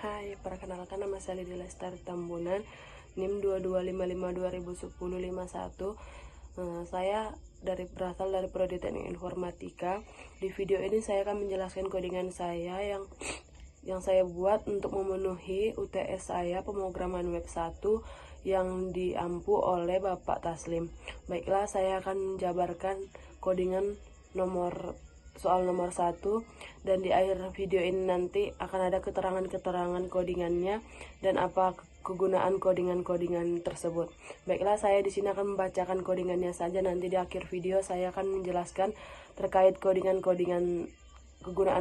Hai, perkenalkan nama saya Lidi Lestari Tambunan, NIM 2255201051. Saya berasal dari Prodi Teknik Informatika. Di video ini saya akan menjelaskan codingan saya yang saya buat untuk memenuhi UTS saya pemrograman web 1 yang diampu oleh Bapak Taslim. Baiklah, saya akan menjabarkan codingan soal nomor 1, dan di akhir video ini nanti akan ada keterangan-keterangan codingannya dan apa kegunaan codingan-codingan tersebut. Baiklah, saya di sini akan membacakan codingannya saja. Nanti di akhir video saya akan menjelaskan terkait kegunaan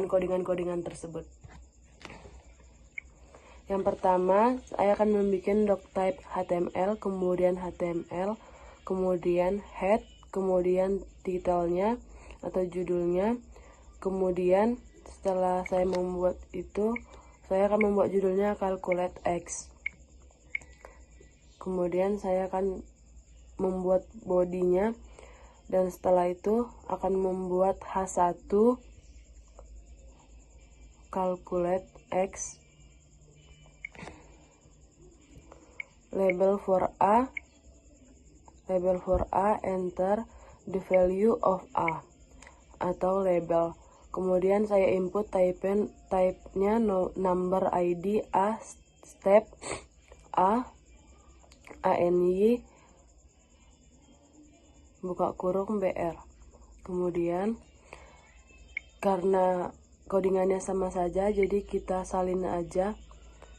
codingan-codingan tersebut. Yang pertama, saya akan membuat doctype HTML, kemudian HTML, kemudian head, kemudian titelnya atau judulnya. Kemudian setelah saya membuat itu, saya akan membuat judulnya calculate X. Kemudian saya akan membuat bodinya, dan setelah itu akan membuat H1 calculate X. Label for A, enter the value of A atau label. Kemudian saya input type-nya number ID A, step A, ANY, buka kurung BR. Kemudian karena codingannya sama saja, jadi kita salin aja.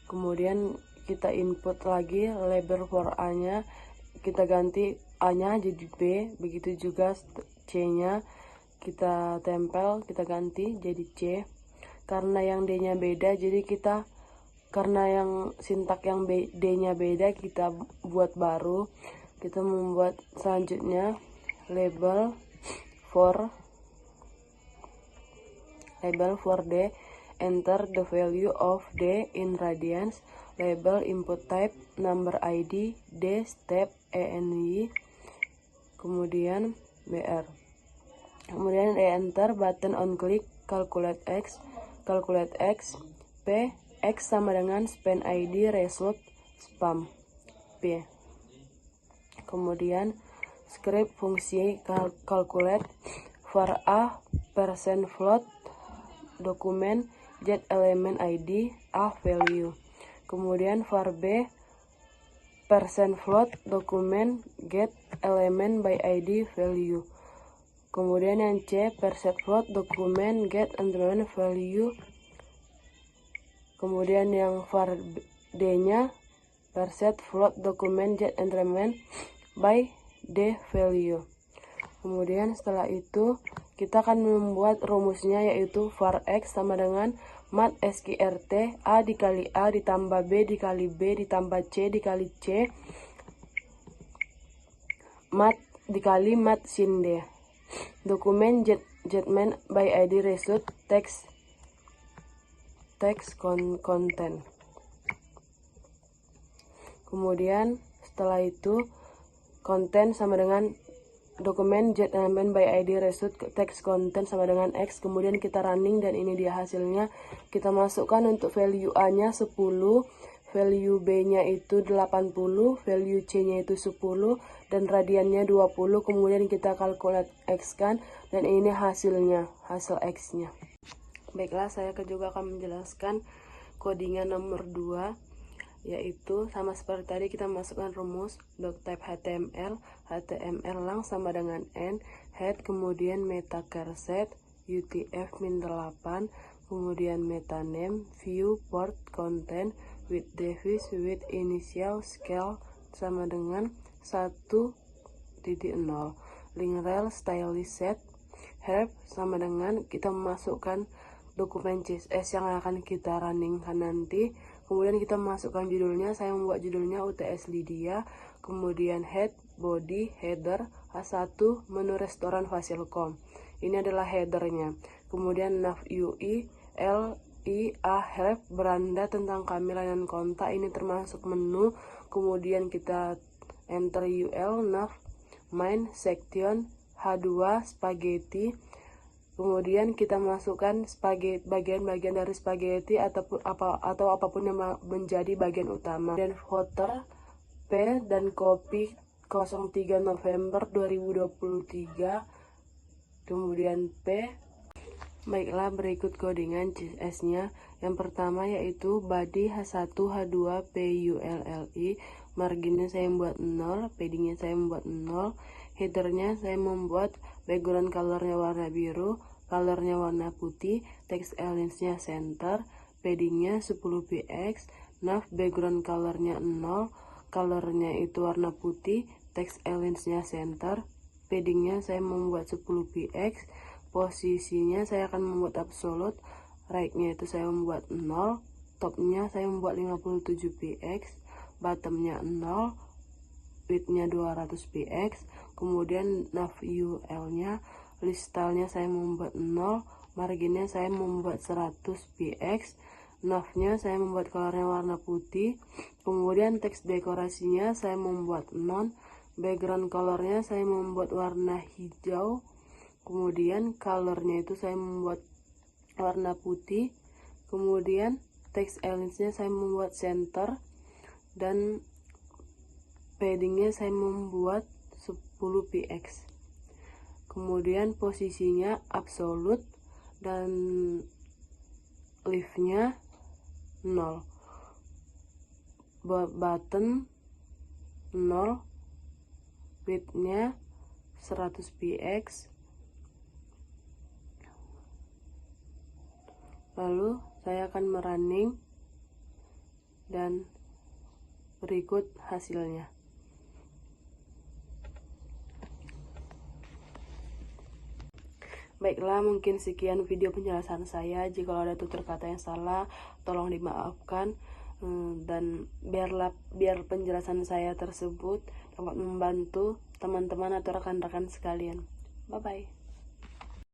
Kemudian kita input lagi label for A-nya, kita ganti A-nya jadi B, begitu juga C-nya kita tempel, kita ganti jadi C. Karena yang D-nya beda, jadi karena yang sintak yang D-nya beda, kita buat baru. Kita membuat selanjutnya label for D, enter the value of D in radians. Label input type number ID D, step ANY, kemudian BR. Kemudian enter button on click calculate X, P, X sama dengan span ID result spam P. Kemudian script fungsi calculate for A %float dokumen get element ID A value. Kemudian for B %float dokumen get element by ID value. Kemudian yang C %float dokumen get element value. Kemudian yang var D-nya %float dokumen get element by D value. Kemudian setelah itu kita akan membuat rumusnya, yaitu var X sama dengan mat sqrt A dikali A ditambah B dikali B ditambah C dikali C mat dikali mat sin D. Dokumen getman by ID result text content. Kemudian setelah itu konten sama dengan dokumen get element by ID result text content sama dengan X. Kemudian kita running, dan ini dia hasilnya. Kita masukkan untuk value A-nya 10, value B-nya itu 80, value C-nya itu 10, dan radiannya 20. Kemudian kita calculate X kan, dan ini hasilnya, hasil X-nya. Baiklah, saya juga akan menjelaskan codingan nomor 2, yaitu sama seperti tadi, kita masukkan rumus doctype HTML lang sama dengan n, head, kemudian meta charset UTF-8, kemudian meta name, view, port, content, with device, with initial, scale sama dengan 1.0, link rel, stylist set, help sama dengan kita memasukkan dokumen CSS yang akan kita runningkan nanti. Kemudian kita masukkan judulnya, saya membuat judulnya UTS Lydia, kemudian head, body, header, H1 menu restoran Fasilkom. Ini adalah headernya. Kemudian nav UI, LIA help beranda tentang kami layanan kontak, ini termasuk menu. Kemudian kita enter UL nav main section H2 spaghetti. Kemudian kita masukkan bagian-bagian dari spaghetti atau apapun yang menjadi bagian utama. Dan voter P dan kopi 03 November 2023. Kemudian P. Baiklah, berikut codingan CS-nya. Yang pertama yaitu body H1H2PULLI. Marginnya saya membuat 0, paddingnya saya membuat 0, headernya saya membuat background colornya warna biru, colornya warna putih, text alignment-nya center, paddingnya 10px, nav background colornya 0, colornya itu warna putih, text alignment-nya center, paddingnya saya membuat 10px, posisinya saya akan membuat absolute, right-nya itu saya membuat 0, top-nya saya membuat 57px, bottom-nya 0, width-nya 200px, kemudian nav UL-nya, list style-nya saya membuat 0, marginnya saya membuat 100px, nav-nya saya membuat colornya warna putih, kemudian teks dekorasinya saya membuat non, background colornya saya membuat warna hijau, kemudian colornya itu saya membuat warna putih, kemudian text alignment-nya saya membuat center, dan paddingnya saya membuat 10px. Kemudian posisinya absolute dan lift-nya 0, button 0, width-nya 100px. Lalu saya akan merunning dan berikut hasilnya. Baiklah, mungkin sekian video penjelasan saya. Jika ada tutur kata yang salah, tolong dimaafkan. Dan biar penjelasan saya tersebut dapat membantu teman-teman atau rekan-rekan sekalian. Bye bye.